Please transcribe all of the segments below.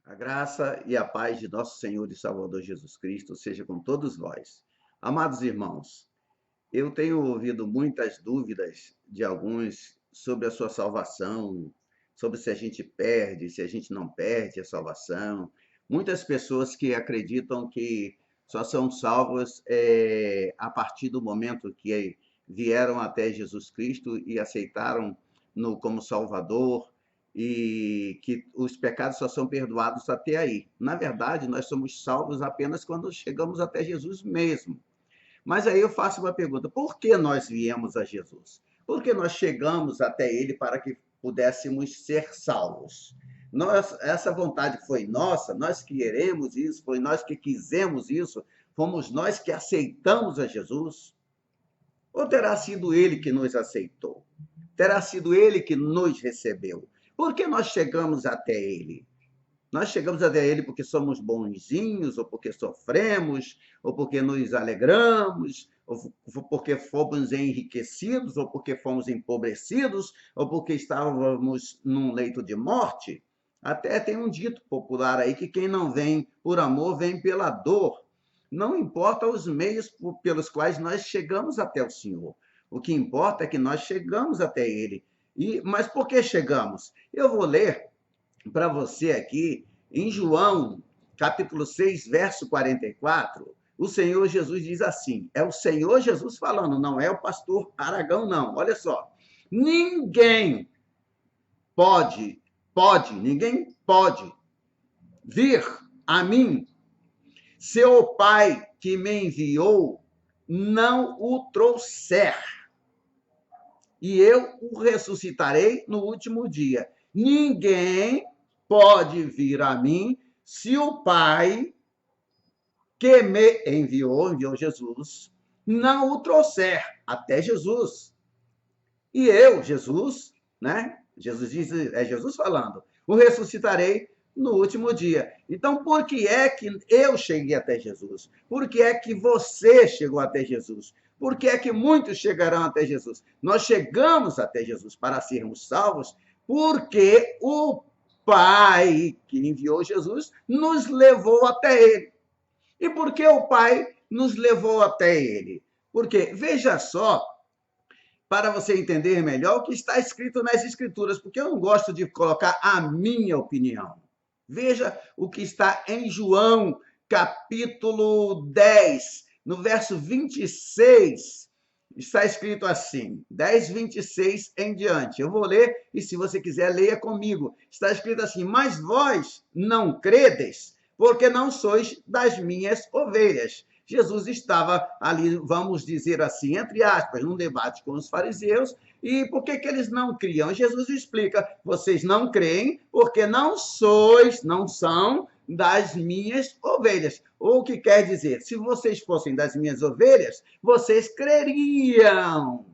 A graça e a paz de nosso Senhor e Salvador Jesus Cristo seja com todos vós. Amados irmãos, eu tenho ouvido muitas dúvidas de alguns sobre a sua salvação, sobre se a gente perde, se a gente não perde a salvação. Muitas pessoas que acreditam que só são salvas a partir do momento que vieram até Jesus Cristo e aceitaram como Salvador e que os pecados só são perdoados até aí. Na verdade, nós somos salvos apenas quando chegamos até Jesus mesmo. Mas aí eu faço uma pergunta: por que nós viemos a Jesus? Por que nós chegamos até ele para que pudéssemos ser salvos? Essa vontade foi nossa, nós que queremos isso, foi nós que quisemos isso, fomos nós que aceitamos a Jesus? Ou terá sido ele que nos aceitou? Terá sido ele que nos recebeu? Por que nós chegamos até ele? Nós chegamos até ele porque somos bonzinhos, ou porque sofremos, ou porque nos alegramos, ou porque fomos enriquecidos, ou porque fomos empobrecidos, ou porque estávamos num leito de morte. Até tem um dito popular aí que quem não vem por amor, vem pela dor. Não importa os meios pelos quais nós chegamos até o Senhor. O que importa é que nós chegamos até ele. Mas por que chegamos? Eu vou ler para você aqui, em João, capítulo 6, verso 44, o Senhor Jesus diz assim, é o Senhor Jesus falando, não é o pastor Aragão, não. Olha só, ninguém ninguém pode vir a mim se o Pai que me enviou não o trouxer, e eu o ressuscitarei no último dia. Ninguém pode vir a mim se o Pai que me enviou Jesus, não o trouxer até Jesus. E eu, Jesus, né? Jesus diz, é Jesus falando, o ressuscitarei no último dia. Então, por que é que eu cheguei até Jesus? Por que é que você chegou até Jesus? Por que é que muitos chegarão até Jesus? Nós chegamos até Jesus para sermos salvos porque o Pai que enviou Jesus nos levou até ele. E por que o Pai nos levou até ele? Porque, veja só, para você entender melhor o que está escrito nas Escrituras, porque eu não gosto de colocar a minha opinião. Veja o que está em João, capítulo 10, no verso 26. Está escrito assim, 10, 26 em diante. Eu vou ler e, se você quiser, leia comigo. Está escrito assim: mas vós não credes, porque não sois das minhas ovelhas. Jesus estava ali, vamos dizer assim, entre aspas, num debate com os fariseus. E por que eles não criam? Jesus explica: vocês não creem porque não são das minhas ovelhas. Ou o que quer dizer, se vocês fossem das minhas ovelhas, vocês creriam.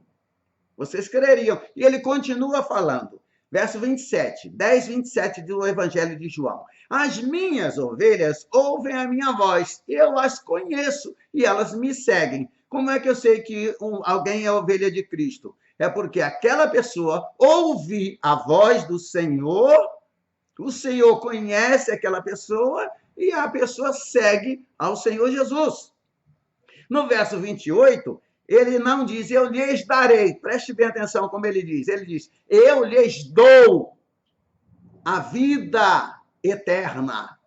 Vocês creriam. E ele continua falando. Verso 27, 10, 27 do Evangelho de João. As minhas ovelhas ouvem a minha voz, eu as conheço e elas me seguem. Como é que eu sei que alguém é ovelha de Cristo? É porque aquela pessoa ouve a voz do Senhor, o Senhor conhece aquela pessoa e a pessoa segue ao Senhor Jesus. No verso 28, ele não diz, eu lhes darei. Preste bem atenção como ele diz. Ele diz, eu lhes dou a vida eterna.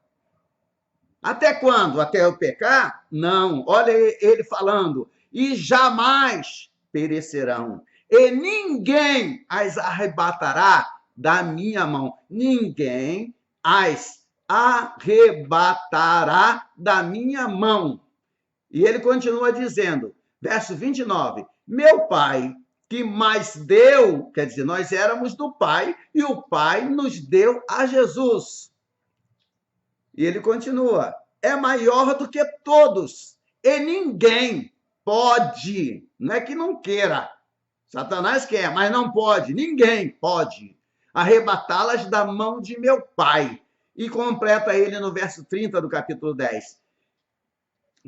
Até quando? Até eu pecar? Não. Olha ele falando. E jamais perecerão. E ninguém as arrebatará da minha mão. Ninguém as arrebatará da minha mão. E ele continua dizendo, verso 29, meu Pai que mais deu, quer dizer, nós éramos do Pai e o Pai nos deu a Jesus. E ele continua, é maior do que todos e ninguém pode, não é que não queira, Satanás quer, mas não pode, ninguém pode arrebatá-las da mão de meu Pai. E completa ele no verso 30 do capítulo 10.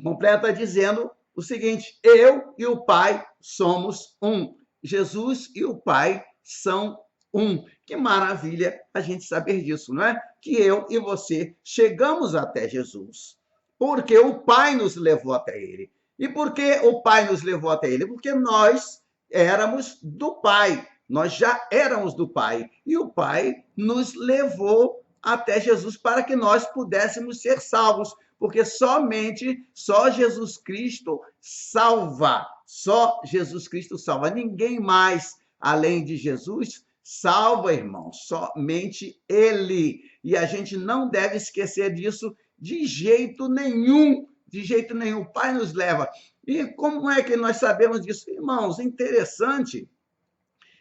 Completa dizendo o seguinte, eu e o Pai somos um. Jesus e o Pai são um. Que maravilha a gente saber disso, não é? Que eu e você chegamos até Jesus, porque o Pai nos levou até ele. E por que o Pai nos levou até ele? Porque nós éramos do Pai, nós já éramos do Pai, e o Pai nos levou até Jesus para que nós pudéssemos ser salvos, porque só Jesus Cristo salva, só Jesus Cristo salva, ninguém mais além de Jesus salva, irmão, somente ele. E a gente não deve esquecer disso de jeito nenhum, de jeito nenhum. O Pai nos leva. E como é que nós sabemos disso? Irmãos, interessante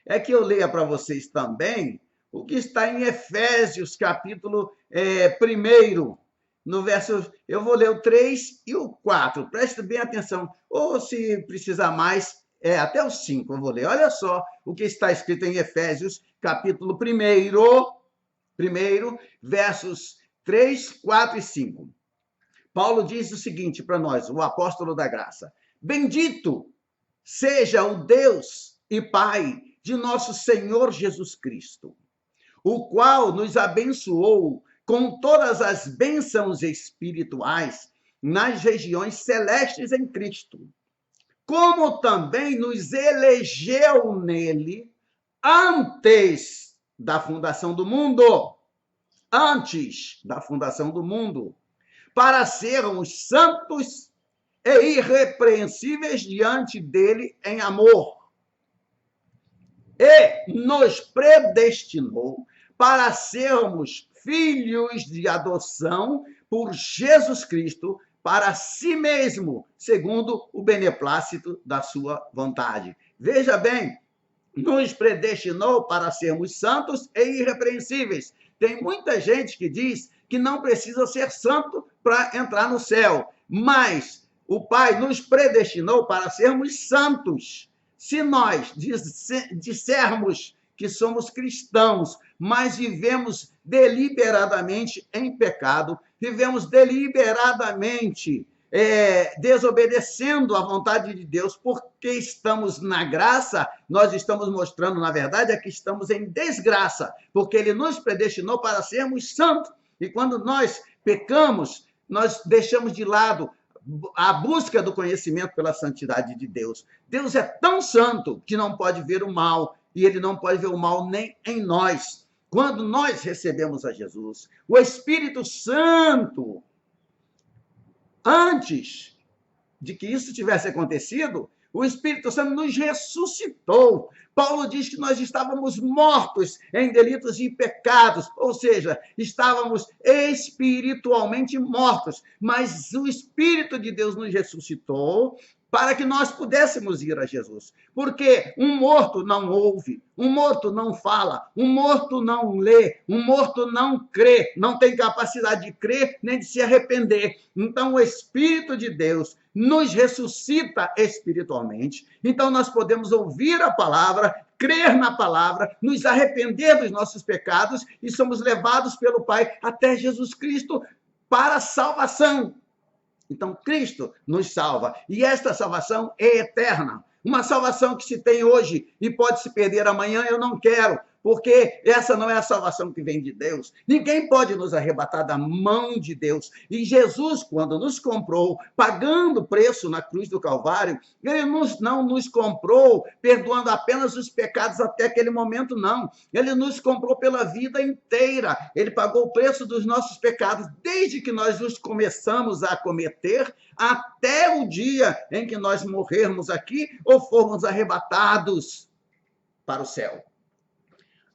é que eu leia para vocês também o que está em Efésios, capítulo 1, no verso, eu vou ler o 3 e o 4, preste bem atenção, ou se precisar mais, até o 5 eu vou ler. Olha só o que está escrito em Efésios, capítulo 1, versos 3, 4 e 5. Paulo diz o seguinte para nós, o apóstolo da graça: bendito seja o Deus e Pai de nosso Senhor Jesus Cristo, o qual nos abençoou com todas as bênçãos espirituais nas regiões celestes em Cristo, como também nos elegeu nele antes da fundação do mundo, para sermos santos e irrepreensíveis diante dele em amor. E nos predestinou para sermos filhos de adoção por Jesus Cristo para si mesmo, segundo o beneplácito da sua vontade. Veja bem, nos predestinou para sermos santos e irrepreensíveis. Tem muita gente que diz que não precisa ser santo para entrar no céu, mas o Pai nos predestinou para sermos santos. Se nós dissermos que somos cristãos, mas vivemos deliberadamente em pecado, vivemos deliberadamente desobedecendo à vontade de Deus, porque estamos na graça, nós estamos mostrando, na verdade, que estamos em desgraça, porque ele nos predestinou para sermos santos. E quando nós pecamos, nós deixamos de lado a busca do conhecimento pela santidade de Deus. Deus é tão santo que não pode ver o mal, e ele não pode ver o mal nem em nós. Quando nós recebemos a Jesus, o Espírito Santo, antes de que isso tivesse acontecido, o Espírito Santo nos ressuscitou. Paulo diz que nós estávamos mortos em delitos e pecados, ou seja, estávamos espiritualmente mortos, mas o Espírito de Deus nos ressuscitou para que nós pudéssemos ir a Jesus. Porque um morto não ouve, um morto não fala, um morto não lê, um morto não crê, não tem capacidade de crer nem de se arrepender. Então, o Espírito de Deus nos ressuscita espiritualmente. Então, nós podemos ouvir a palavra, crer na palavra, nos arrepender dos nossos pecados e somos levados pelo Pai até Jesus Cristo para a salvação. Então, Cristo nos salva. E esta salvação é eterna. Uma salvação que se tem hoje e pode se perder amanhã, eu não quero, porque essa não é a salvação que vem de Deus. Ninguém pode nos arrebatar da mão de Deus. E Jesus, quando nos comprou, pagando preço na cruz do Calvário, ele não nos comprou perdoando apenas os pecados até aquele momento, não. Ele nos comprou pela vida inteira. Ele pagou o preço dos nossos pecados, desde que nós os começamos a cometer, até o dia em que nós morrermos aqui ou formos arrebatados para o céu.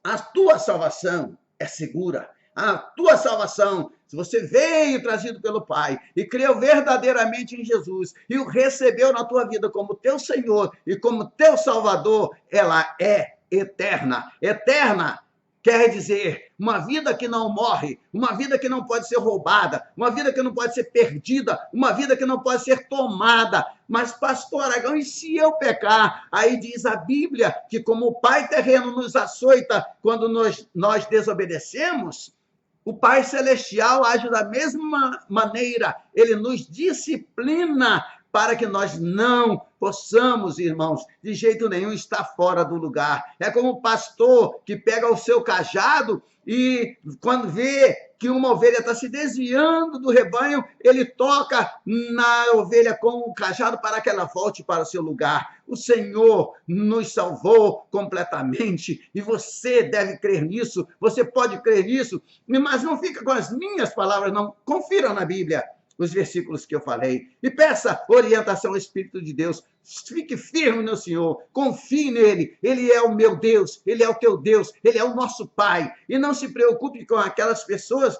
A tua salvação é segura. A tua salvação, se você veio trazido pelo Pai e creu verdadeiramente em Jesus e o recebeu na tua vida como teu Senhor e como teu Salvador, ela é eterna. Eterna quer dizer uma vida que não morre, uma vida que não pode ser roubada, uma vida que não pode ser perdida, uma vida que não pode ser tomada. Mas, pastor Aragão, e se eu pecar? Aí diz a Bíblia que como o Pai terreno nos açoita quando nós desobedecemos, o Pai Celestial age da mesma maneira. Ele nos disciplina para que nós não possamos, irmãos, de jeito nenhum estar fora do lugar. É como o pastor que pega o seu cajado e quando vê que uma ovelha está se desviando do rebanho, ele toca na ovelha com o cajado para que ela volte para o seu lugar. O Senhor nos salvou completamente e você deve crer nisso, você pode crer nisso, mas não fica com as minhas palavras, não. Confira na Bíblia os versículos que eu falei e peça orientação ao Espírito de Deus. Fique firme no Senhor, confie nele, ele é o meu Deus, ele é o teu Deus, ele é o nosso Pai. E não se preocupe com aquelas pessoas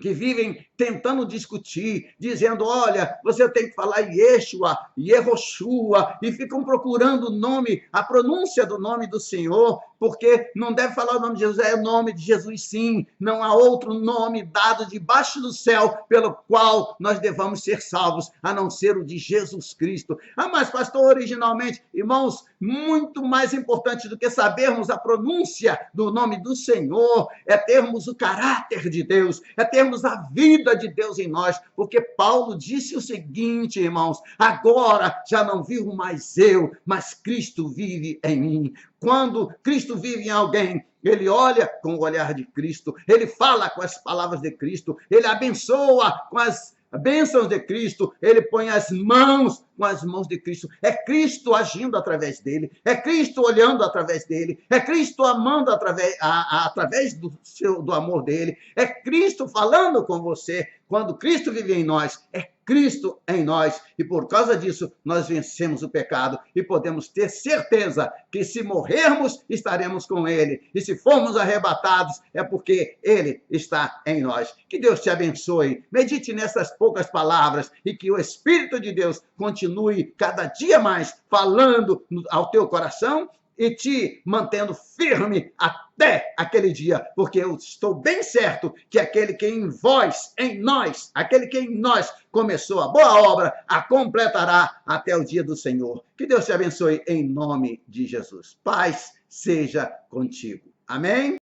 que vivem tentando discutir, dizendo, olha, você tem que falar Yeshua, Yehoshua, e ficam procurando o nome, a pronúncia do nome do Senhor, porque não deve falar o nome de Jesus, é o nome de Jesus sim, não há outro nome dado debaixo do céu pelo qual nós devamos ser salvos, a não ser o de Jesus Cristo. Ah, mas pastor, originalmente, irmãos, muito mais importante do que sabermos a pronúncia do nome do Senhor, é termos o caráter de Deus, é termos a vida de Deus em nós, porque Paulo disse o seguinte, irmãos, agora já não vivo mais eu, mas Cristo vive em mim. Quando Cristo vive em alguém, ele olha com o olhar de Cristo, ele fala com as palavras de Cristo, ele abençoa com as bênçãos de Cristo, ele põe as mãos com as mãos de Cristo. É Cristo agindo através dele, é Cristo olhando através dele, é Cristo amando através do amor dele, é Cristo falando com você. Quando Cristo vive em nós, é Cristo em nós, e por causa disso nós vencemos o pecado e podemos ter certeza que se morrermos, estaremos com ele, e se formos arrebatados, é porque ele está em nós. Que Deus te abençoe, medite nessas poucas palavras e que o Espírito de Deus continue cada dia mais falando ao teu coração e te mantendo firme até aquele dia, porque eu estou bem certo que aquele que em vós, em nós, aquele que em nós começou a boa obra, a completará até o dia do Senhor. Que Deus te abençoe em nome de Jesus. Paz seja contigo. Amém?